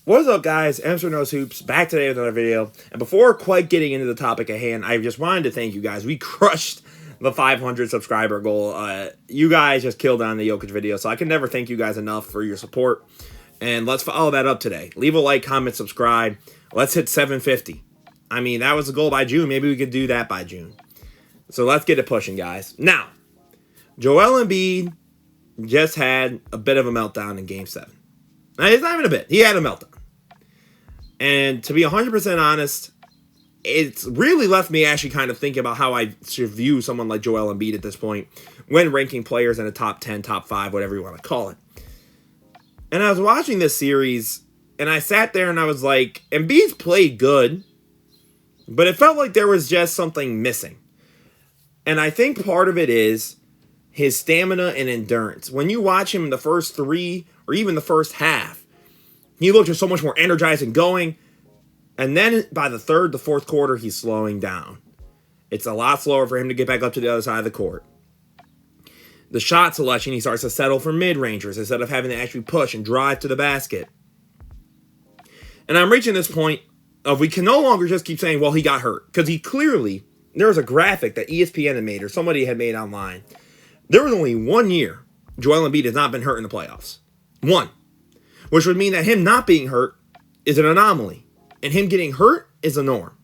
What's up, guys? Amsterdam Knows Hoops, back today with another video. And before quite getting into the topic at hand, I just wanted to thank you guys. We crushed the 500 subscriber goal. You guys just killed on the Jokic video, so I can never thank you guys enough for your support. And let's follow that up today. Leave a like, comment, subscribe. Let's hit 750. I mean, that was the goal by June. Maybe we could do that by June. So let's get it pushing, guys. Now, Joel Embiid just had a bit of a meltdown in Game 7. Now, it's not even a bit. He had a meltdown. And to be 100% honest, it's really left me actually kind of thinking about how I should view someone like Joel Embiid at this point when ranking players in a top 10, top 5, whatever you want to call it. And I was watching this series, and I sat there and I was like, Embiid's played good, but it felt like there was just something missing. And I think part of it is his stamina and endurance. When you watch him in the first three or even the first half, he looked just so much more energized and going. And then by the third, the fourth quarter, he's slowing down. It's a lot slower for him to get back up to the other side of the court. The shot selection, he starts to settle for mid-rangers instead of having to actually push and drive to the basket. And I'm reaching this point of we can no longer just keep saying, well, he got hurt. Because he clearly, there was a graphic that ESPN had made or somebody had made online. There was only 1 year Joel Embiid has not been hurt in the playoffs. One. Which would mean that him not being hurt is an anomaly. And him getting hurt is the norm.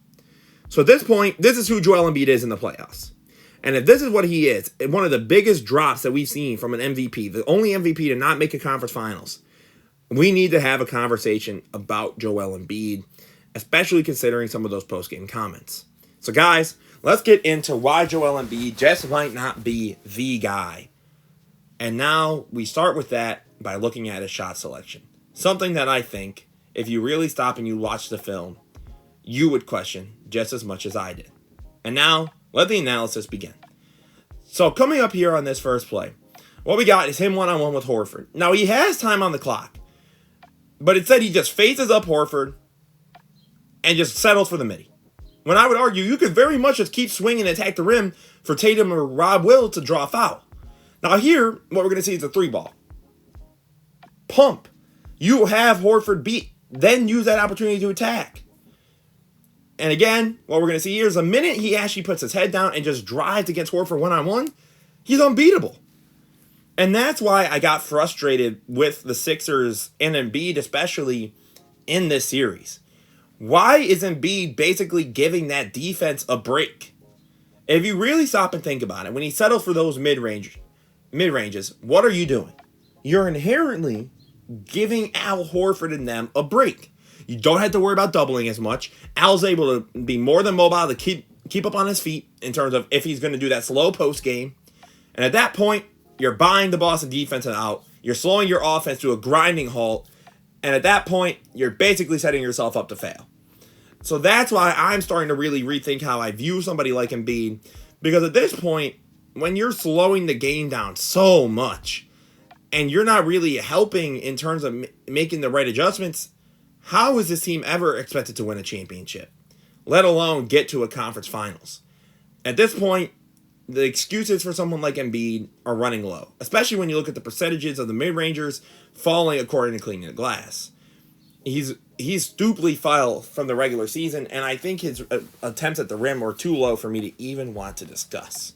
So at this point, this is who Joel Embiid is in the playoffs. And if this is what he is, one of the biggest drops that we've seen from an MVP, the only MVP to not make a conference finals, we need to have a conversation about Joel Embiid, especially considering some of those post-game comments. So guys, let's get into why Joel Embiid just might not be the guy. And now we start with that by looking at his shot selection. Something that I think, if you really stop and you watch the film, you would question just as much as I did. And now, let the analysis begin. So coming up here on this first play, what we got is him one-on-one with Horford. Now, he has time on the clock, but instead he just faces up Horford and just settles for the midi. When I would argue, you could very much just keep swinging and attack the rim for Tatum or Rob Will to draw a foul. Now here, what we're going to see is a three ball. Pump. You have Horford beat. Then use that opportunity to attack. And again, what we're going to see here is the minute he actually puts his head down and just drives against Horford one-on-one, he's unbeatable. And that's why I got frustrated with the Sixers and Embiid, especially in this series. Why is Embiid basically giving that defense a break? If you really stop and think about it, when he settles for those mid-ranges, what are you doing? You're inherently giving Al Horford and them a break. You don't have to worry about doubling as much. Al's able to be more than mobile to keep up on his feet in terms of if he's going to do that slow post game. And at that point, you're buying the Boston defense out. You're slowing your offense to a grinding halt. And at that point, you're basically setting yourself up to fail. So that's why I'm starting to really rethink how I view somebody like Embiid. Because at this point, when you're slowing the game down so much, and you're not really helping in terms of making the right adjustments, how is this team ever expected to win a championship, let alone get to a conference finals? At this point, the excuses for someone like Embiid are running low, especially when you look at the percentages of the mid-rangers falling according to Cleaning the Glass. He's stupidly fell from the regular season, and I think his attempts at the rim were too low for me to even want to discuss.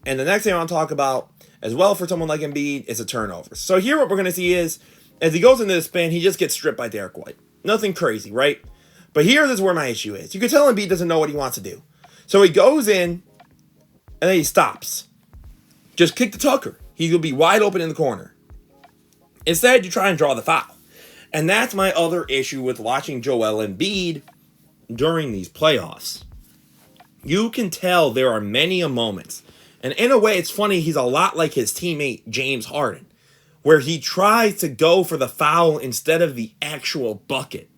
And the next thing I want to talk about as well for someone like Embiid is a turnover. So here what we're going to see is, as he goes into the spin, he just gets stripped by Derek White. Nothing crazy, right? But here this is where my issue is. You can tell Embiid doesn't know what he wants to do. So he goes in, and then he stops. Just kick to Tucker. He's going to be wide open in the corner. Instead, you try and draw the foul. And that's my other issue with watching Joel Embiid during these playoffs. You can tell there are many moments. And in a way, it's funny, he's a lot like his teammate, James Harden, where he tries to go for the foul instead of the actual bucket.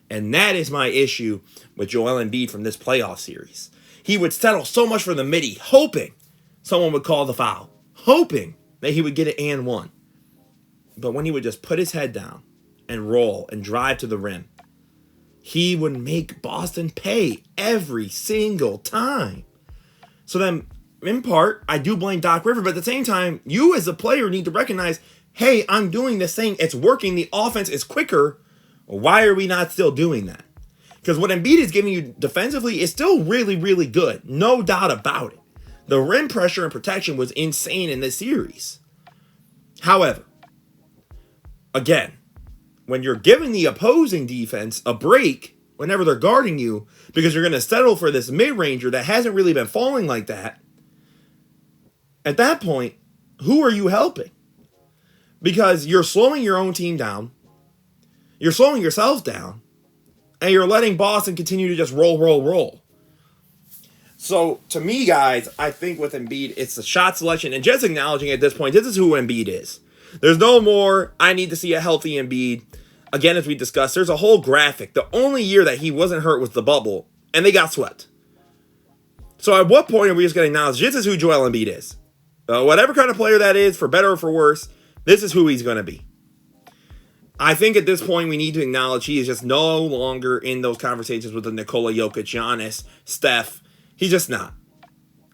And that is my issue with Joel Embiid from this playoff series. He would settle so much for the midi, hoping someone would call the foul, hoping that he would get it and one. But when he would just put his head down and roll and drive to the rim, he would make Boston pay every single time. So then, in part, I do blame Doc Rivers, but at the same time, you as a player need to recognize, hey, I'm doing this thing. It's working. The offense is quicker. Why are we not still doing that? Because what Embiid is giving you defensively is still really, really good. No doubt about it. The rim pressure and protection was insane in this series. However, again, when you're giving the opposing defense a break whenever they're guarding you, because you're going to settle for this mid-ranger that hasn't really been falling like that, at that point, who are you helping? Because you're slowing your own team down, you're slowing yourself down, and you're letting Boston continue to just roll. So, to me, guys, I think with Embiid, it's the shot selection, and just acknowledging at this point, this is who Embiid is. There's no more, I need to see a healthy Embiid. Again, as we discussed, there's a whole graphic. The only year that he wasn't hurt was the bubble, and they got swept. So at what point are we just going to acknowledge this is who Joel Embiid is? Whatever kind of player that is, for better or for worse, this is who he's going to be. I think at this point we need to acknowledge he is just no longer in those conversations with the Nikola Jokic, Giannis, Steph. He's just not.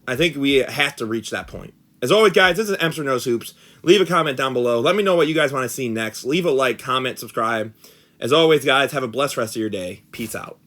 I think we have to reach that point. As always, guys, this is Emster Knows Hoops. Leave a comment down below. Let me know what you guys want to see next. Leave a like, comment, subscribe. As always, guys, have a blessed rest of your day. Peace out.